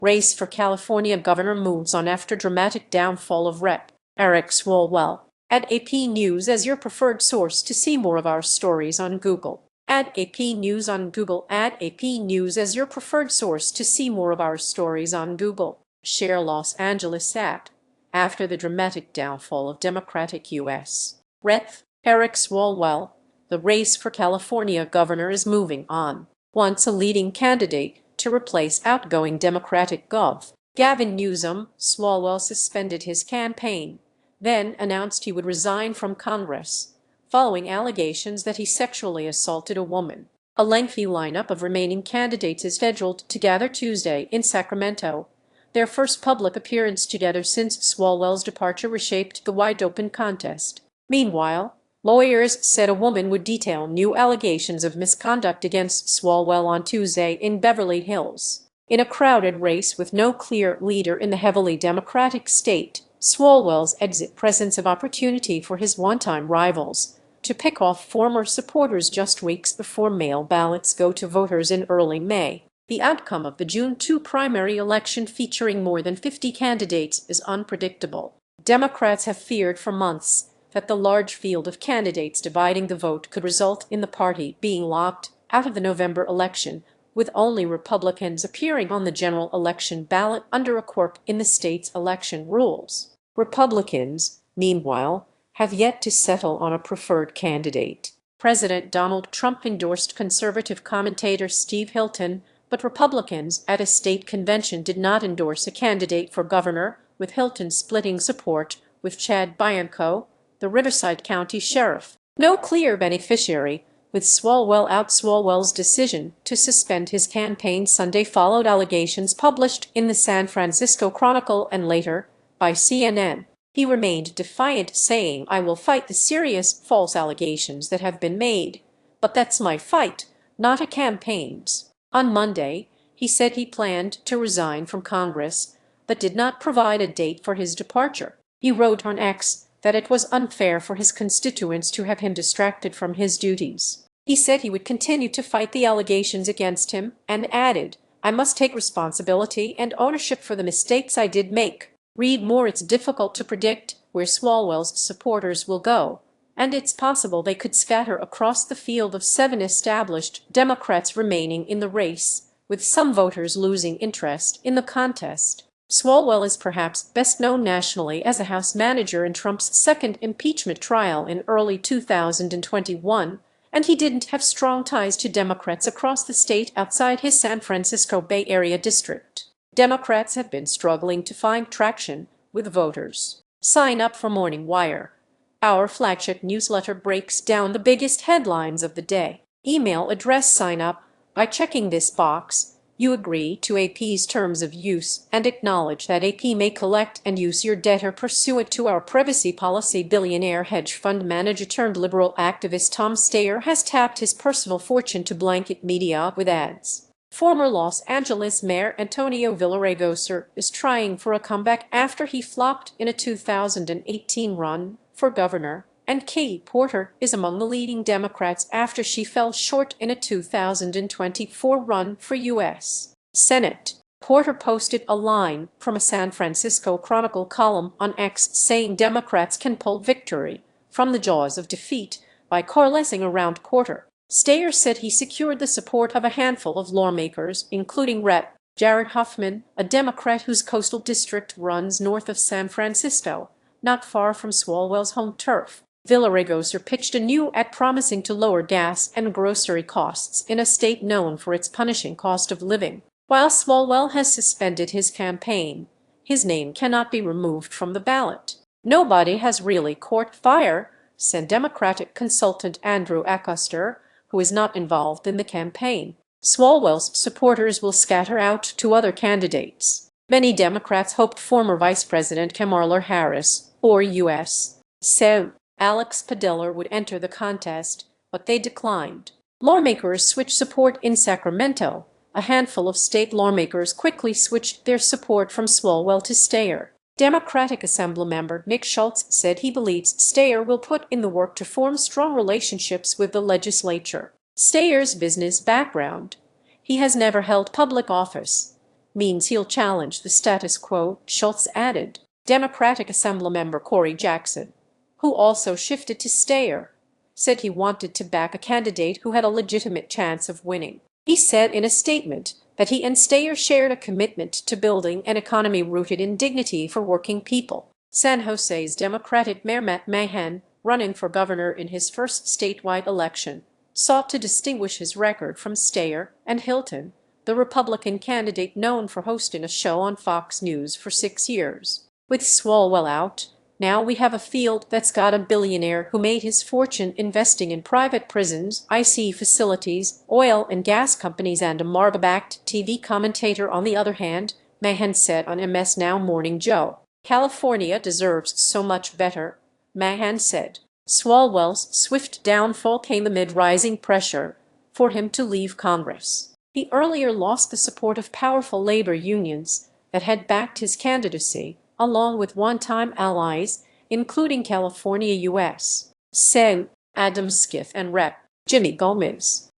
Race for California governor moves on after dramatic downfall of Rep. Eric Swalwell. Add AP News as your preferred source to see more of our stories on Google. Add AP News on Google. Add AP News as your preferred source to see more of our stories on Google. Share Los Angeles at. After the dramatic downfall of Democratic U.S. Rep. Eric Swalwell, the race for California governor is moving on. Once a leading candidate to replace outgoing Democratic Gov. Gavin Newsom, Swalwell suspended his campaign, then announced he would resign from Congress, following allegations that he sexually assaulted a woman. A lengthy lineup of remaining candidates is scheduled to gather Tuesday in Sacramento, their first public appearance together since Swalwell's departure reshaped the wide-open contest. Meanwhile, lawyers said a woman would detail new allegations of misconduct against Swalwell on Tuesday in Beverly Hills. In a crowded race with no clear leader in the heavily Democratic state, Swalwell's exit presents an opportunity for his one-time rivals to pick off former supporters just weeks before mail ballots go to voters in early May. The outcome of the June 2 primary election, featuring more than 50 candidates, is unpredictable. Democrats have feared for months that the large field of candidates dividing the vote could result in the party being locked out of the November election, with only Republicans appearing on the general election ballot under a quirk in the state's election rules. Republicans, meanwhile, have yet to settle on a preferred candidate. President Donald Trump endorsed conservative commentator Steve Hilton, but Republicans at a state convention did not endorse a candidate for governor, with Hilton splitting support with Chad Bianco, the Riverside County sheriff. No clear beneficiary, with Swalwell out. Swalwell's decision to suspend his campaign Sunday followed allegations published in the San Francisco Chronicle and later by CNN. He remained defiant, saying, "I will fight the serious, false allegations that have been made, but that's my fight, not a campaign's." On Monday, he said he planned to resign from Congress, but did not provide a date for his departure. He wrote on X that it was unfair for his constituents to have him distracted from his duties. He said he would continue to fight the allegations against him and added, "I must take responsibility and ownership for the mistakes I did make." Read more. It's difficult to predict where Swalwell's supporters will go, and it's possible they could scatter across the field of 7 established Democrats remaining in the race, with some voters losing interest in the contest. Swalwell is perhaps best known nationally as a House manager in Trump's second impeachment trial in early 2021, and he didn't have strong ties to Democrats across the state outside his San Francisco Bay Area district. Democrats have been struggling to find traction with voters. Sign up for Morning Wire. Our flagship newsletter breaks down the biggest headlines of the day. Email address: sign up by checking this box. You agree to AP's terms of use and acknowledge that AP may collect and use your data pursuant to our privacy policy. Billionaire hedge fund manager turned liberal activist Tom Steyer has tapped his personal fortune to blanket media with ads. Former Los Angeles Mayor Antonio Villaraigosa is trying for a comeback after he flopped in a 2018 run for governor, and Katie Porter is among the leading Democrats after she fell short in a 2024 run for U.S. Senate. Porter posted a line from a San Francisco Chronicle column on X saying Democrats can pull victory from the jaws of defeat by coalescing around Porter. Steyer said he secured the support of a handful of lawmakers, including Rep. Jared Huffman, a Democrat whose coastal district runs north of San Francisco, not far from Swalwell's home turf. Villaraigosa pitched a new ad promising to lower gas and grocery costs in a state known for its punishing cost of living. While Swalwell has suspended his campaign, his name cannot be removed from the ballot. "Nobody has really caught fire," said Democratic consultant Andrew Acoster, who is not involved in the campaign. Swalwell's supporters will scatter out to other candidates. Many Democrats hoped former Vice President Kamala Harris, or U.S. Sen. Alex Padilla would enter the contest, but they declined. Lawmakers switched support in Sacramento. A handful of state lawmakers quickly switched their support from Swalwell to Steyer. Democratic Assemblymember Nick Schultz said he believes Steyer will put in the work to form strong relationships with the legislature. Steyer's business background: he has never held public office, means he'll challenge the status quo, Schultz added. Democratic Assemblymember Corey Jackson, who also shifted to Steyer, said he wanted to back a candidate who had a legitimate chance of winning. He said in a statement that he and Steyer shared a commitment to building an economy rooted in dignity for working people. San Jose's Democratic Mayor Matt Mahan, running for governor in his first statewide election, sought to distinguish his record from Steyer and Hilton, the Republican candidate known for hosting a show on Fox News for 6 years. With Swalwell out, now we have a field that's got a billionaire who made his fortune investing in private prisons, IC facilities, oil and gas companies, and a MAGA-backed TV commentator on the other hand, Mahan said on MS Now Morning Joe. California deserves so much better, Mahan said. Swalwell's swift downfall came amid rising pressure for him to leave Congress. He earlier lost the support of powerful labor unions that had backed his candidacy, along with one-time allies, including California U.S. Sen. Adam Schiff and Rep. Jimmy Gomez.